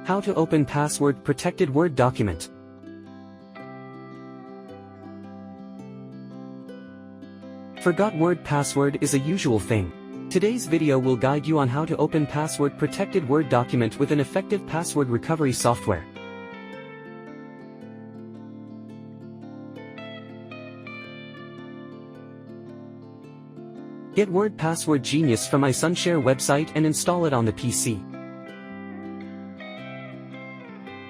How to open password-protected Word document. Forgot Word password is a usual thing. Today's video will guide you on how to open password-protected Word document with an effective password recovery software. Get Word Password Genius from iSunshare website and install it on the PC.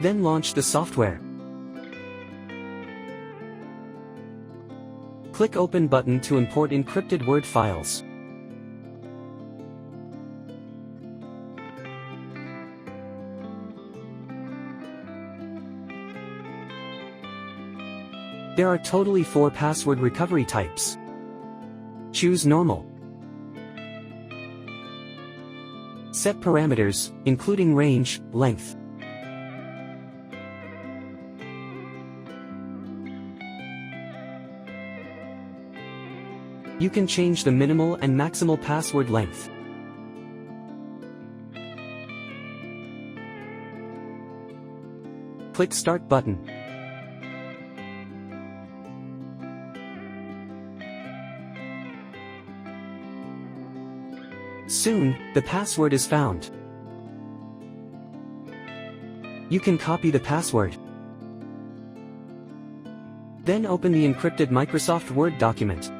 Then launch the software. Click Open button to import encrypted Word files. There are totally 4 password recovery types. Choose Normal. Set parameters, including range, length. You can change the minimal and maximal password length. Click Start button. Soon, the password is found. You can copy the password. Then open the encrypted Microsoft Word document.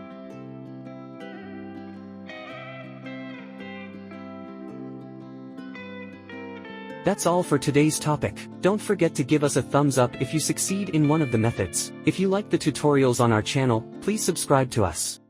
That's all for today's topic. Don't forget to give us a thumbs up if you succeed in one of the methods. If you like the tutorials on our channel, please subscribe to us.